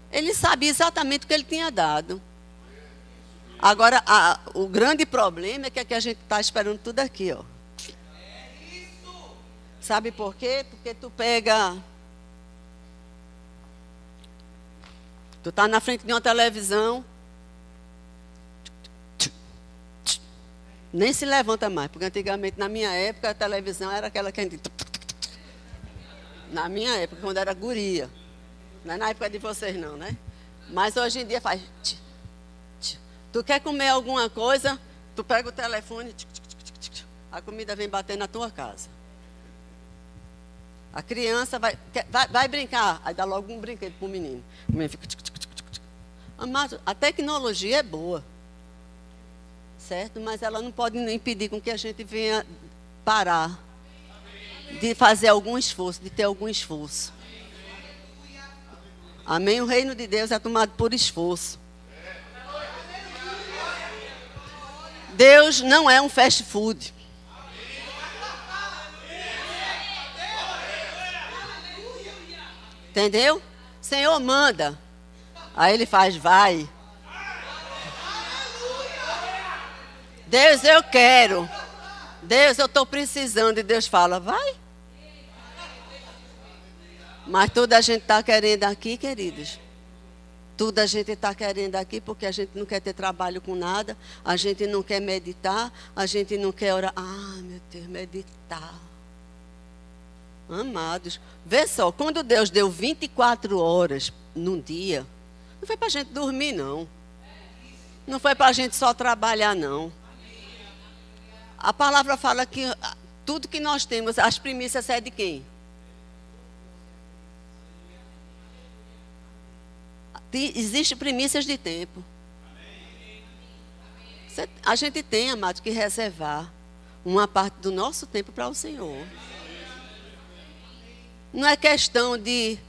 Ele sabia exatamente o que ele tinha dado. Agora, o grande problema é que a gente está esperando tudo aqui, ó. Sabe por quê? Porque tu pega... Tu está na frente de uma televisão... Nem se levanta mais, porque antigamente, na minha época, a televisão era aquela que a gente... Na minha época, quando era guria. Não é na época de vocês, não, né? Mas hoje em dia faz... Tu quer comer alguma coisa, tu pega o telefone, a comida vem bater na tua casa. A criança vai brincar, aí dá logo um brinquedo para o menino. O menino fica... Amado, a tecnologia é boa, certo? Mas ela não pode impedir com que a gente venha parar de fazer algum esforço, de ter algum esforço. Amém? O reino de Deus é tomado por esforço. Deus não é um fast food. Entendeu? Senhor, manda. Aí ele faz, vai. Deus, eu quero. Deus, eu estou precisando. E Deus fala, vai. Mas tudo a gente está querendo aqui, queridos. Tudo a gente está querendo aqui porque a gente não quer ter trabalho com nada, a gente não quer meditar, a gente não quer orar. Ah, meu Deus, meditar. Amados, vê só, quando Deus deu 24 horas num dia, não foi para a gente dormir, não. Não foi para a gente só trabalhar, não. A palavra fala que tudo que nós temos, as primícias é de quem? Existem primícias de tempo. A gente tem, amado, que reservar uma parte do nosso tempo para o Senhor. Não é questão de...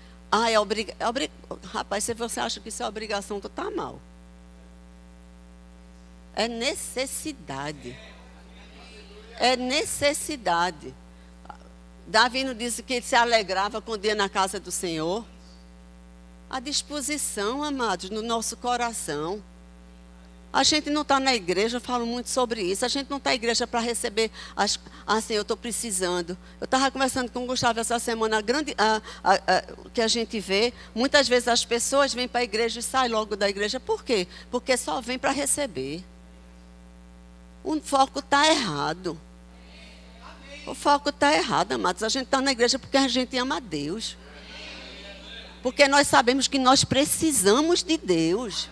Rapaz, se você acha que isso é obrigação, tu está mal. É necessidade. É necessidade. Davi não disse que ele se alegrava quando ia na casa do Senhor. A disposição, amados, no nosso coração. A gente não está na igreja, eu falo muito sobre isso. A gente não está na igreja para receber, assim, eu estou precisando. Eu estava conversando com o Gustavo essa semana, que a gente vê, muitas vezes as pessoas vêm para a igreja e saem logo da igreja. Por quê? Porque só vem para receber. O foco está errado. O foco está errado, amados. A gente está na igreja porque a gente ama a Deus. Porque nós sabemos que nós precisamos de Deus.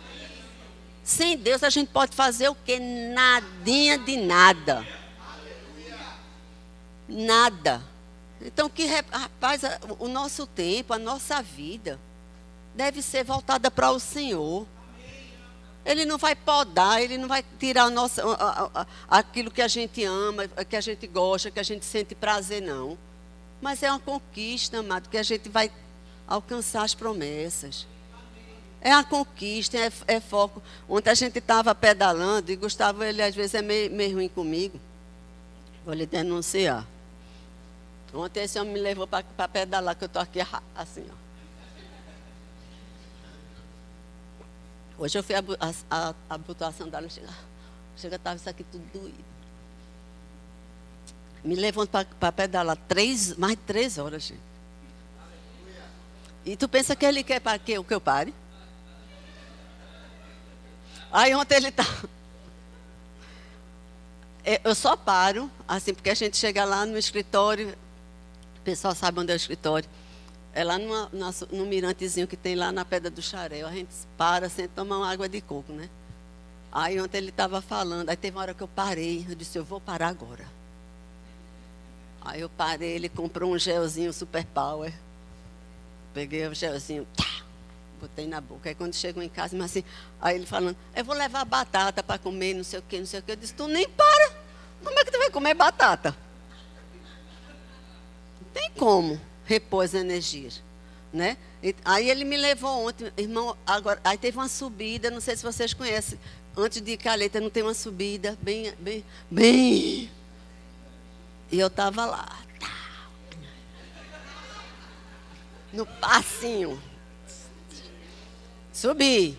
Sem Deus a gente pode fazer o quê? Nadinha de nada. Nada. Então, rapaz, o nosso tempo, a nossa vida deve ser voltada para o Senhor. Ele não vai podar, Ele não vai tirar aquilo que a gente ama, que a gente gosta, que a gente sente prazer, não. Mas é uma conquista, amado, que a gente vai alcançar as promessas. É a conquista, é foco. Ontem a gente estava pedalando e Gustavo, ele às vezes é meio ruim comigo. Vou lhe denunciar. Ontem esse homem me levou para pedalar, que eu estou aqui assim, ó. Hoje eu fui a botar a sandália, chega, estava isso aqui tudo doído. Me levou para pedalar mais de 3 horas, gente. E tu pensa que ele quer para que eu pare? Aí ontem ele está. Eu só paro, assim, porque a gente chega lá no escritório, o pessoal sabe onde é o escritório. É lá no mirantezinho que tem lá na Pedra do Xarel. A gente para, senta, toma uma água de coco, né? Aí ontem ele estava falando, aí teve uma hora que eu parei, eu disse, eu vou parar agora. Aí eu parei, ele comprou um gelzinho Super Power. Peguei o gelzinho, botei na boca. Aí quando chegou em casa, mas assim, aí ele falando, eu vou levar batata para comer, não sei o quê, não sei o quê. Eu disse, tu nem para. Como é que tu vai comer batata? Não tem como repor as energias, né? Aí ele me levou ontem, irmão, agora, aí teve uma subida, não sei se vocês conhecem, antes de Calheta não tem uma subida, bem, e eu estava lá, no passinho, subi.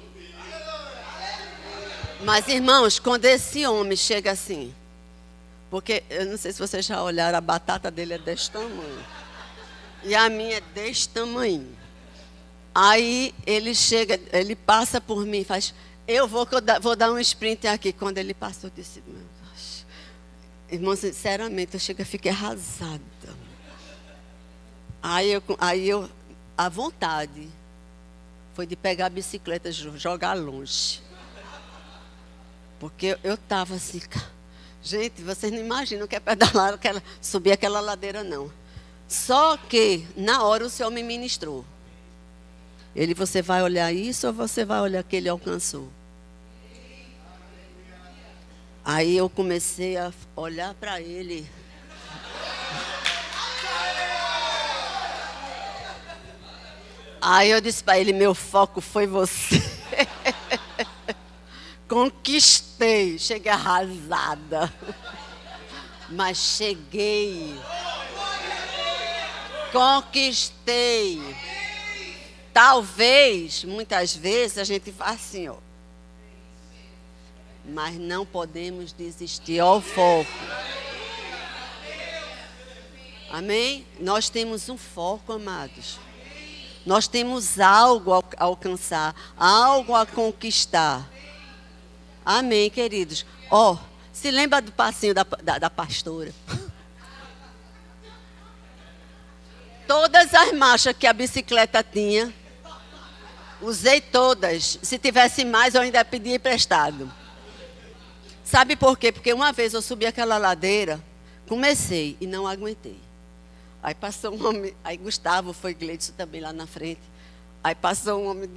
Mas, irmãos, quando esse homem chega assim, porque eu não sei se vocês já olharam, a batata dele é desse tamanho. E a minha é desse tamanho. Aí ele chega, ele passa por mim, faz, vou dar um sprint aqui. Quando ele passou, eu disse, meu Deus. Irmão, sinceramente, eu fiquei arrasada. Aí eu, a vontade foi de pegar a bicicleta e jogar longe. Porque eu estava assim, gente, vocês não imaginam o que é pedalar, subir aquela ladeira, não. Só que, na hora, o Senhor me ministrou. Você vai olhar isso ou você vai olhar que ele alcançou? Aí eu comecei a olhar para ele. Aí eu disse para ele, meu foco foi você. Conquistei, cheguei arrasada. Mas cheguei. Conquistei. Talvez, muitas vezes, a gente faz assim, ó. Mas não podemos desistir ao foco. Amém? Nós temos um foco, amados. Nós temos algo a alcançar, algo a conquistar. Amém, queridos. Ó, se lembra do passinho da pastora? Todas as marchas que a bicicleta tinha, usei todas. Se tivesse mais, eu ainda pedia emprestado. Sabe por quê? Porque uma vez eu subi aquela ladeira, comecei e não aguentei. Aí passou um homem, aí Gustavo foi Gleidson também lá na frente. Aí passou um homem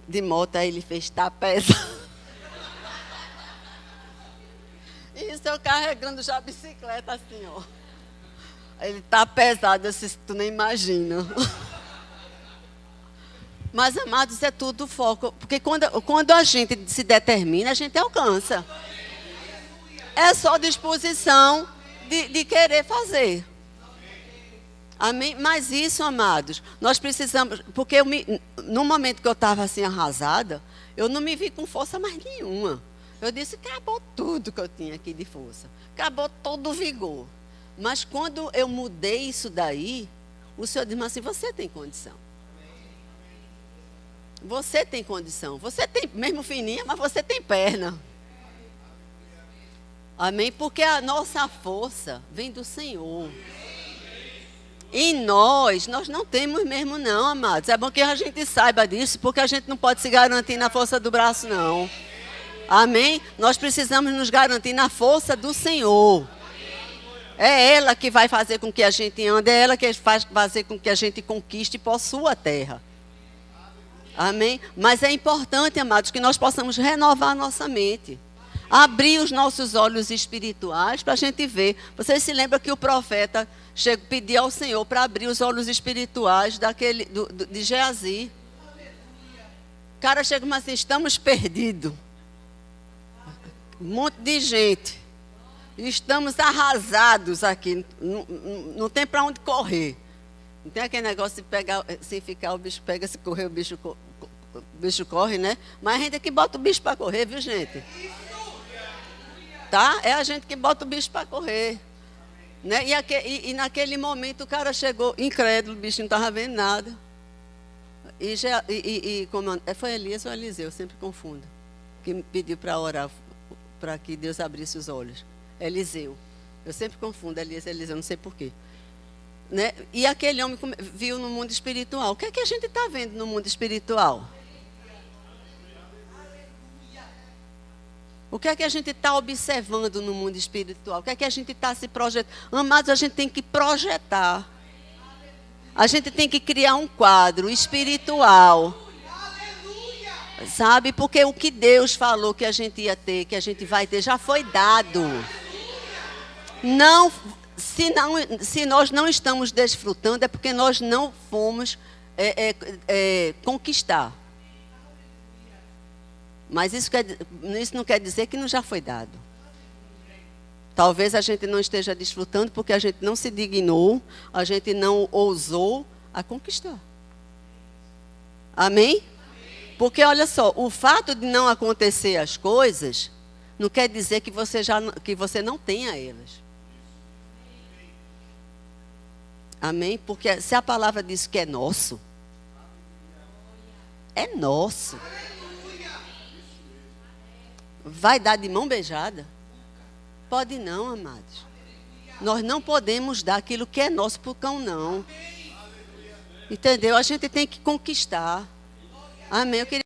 de moto, aí ele fez, tá pesado. Isso eu carregando já a bicicleta assim, ó. Ele tá pesado, assim, tu nem imagina. Mas, amados, é tudo foco. Porque quando a gente se determina, a gente alcança. É só disposição de querer fazer. Amém? Mas isso, amados, nós precisamos... Porque no momento que eu estava assim arrasada, eu não me vi com força mais nenhuma. Eu disse, acabou tudo que eu tinha aqui de força. Acabou todo o vigor. Mas quando eu mudei isso daí, o Senhor disse assim, você tem condição. Você tem condição. Você tem, mesmo fininha, mas você tem perna. Amém? Porque a nossa força vem do Senhor. E nós não temos mesmo não, amados. É bom que a gente saiba disso, porque a gente não pode se garantir na força do braço, não. Amém? Nós precisamos nos garantir na força do Senhor. É ela que vai fazer com que a gente ande, é ela que faz fazer com que a gente conquiste e possua a terra. Amém? Mas é importante, amados, que nós possamos renovar a nossa mente. Abrir os nossos olhos espirituais para a gente ver. Vocês se lembram que o profeta pediu ao Senhor para abrir os olhos espirituais de Geazi. O cara chega e diz assim, estamos perdidos. Um monte de gente. Estamos arrasados aqui. Não tem para onde correr. Não tem aquele negócio de pegar, se ficar o bicho pega, se correr o bicho corre, né? Mas a gente é que bota o bicho para correr, viu, gente? Tá? É a gente que bota o bicho para correr. Né? E naquele momento o cara chegou incrédulo, o bicho não estava vendo nada. Foi Elias ou Eliseu, eu sempre confundo. Que me pediu para orar, para que Deus abrisse os olhos. Eliseu. Eu sempre confundo Elias e Eliseu, não sei porquê. Né? E aquele homem viu no mundo espiritual. O que é que a gente está vendo no mundo espiritual? O que é que a gente está observando no mundo espiritual? O que é que a gente está se projetando? Amados, a gente tem que projetar. A gente tem que criar um quadro espiritual. Sabe? Porque o que Deus falou que a gente ia ter, que a gente vai ter, já foi dado. Se nós não estamos desfrutando, é porque nós não fomos conquistar. Mas isso não quer dizer que não já foi dado. Talvez a gente não esteja desfrutando porque a gente não se dignou, a gente não ousou a conquistar. Amém? Porque olha só, o fato de não acontecer as coisas não quer dizer que você não tenha elas. Amém? Porque se a palavra diz que é nosso, é nosso. Vai dar de mão beijada? Pode não, amados. Nós não podemos dar aquilo que é nosso para o cão, não. Entendeu? A gente tem que conquistar. Amém? Eu queria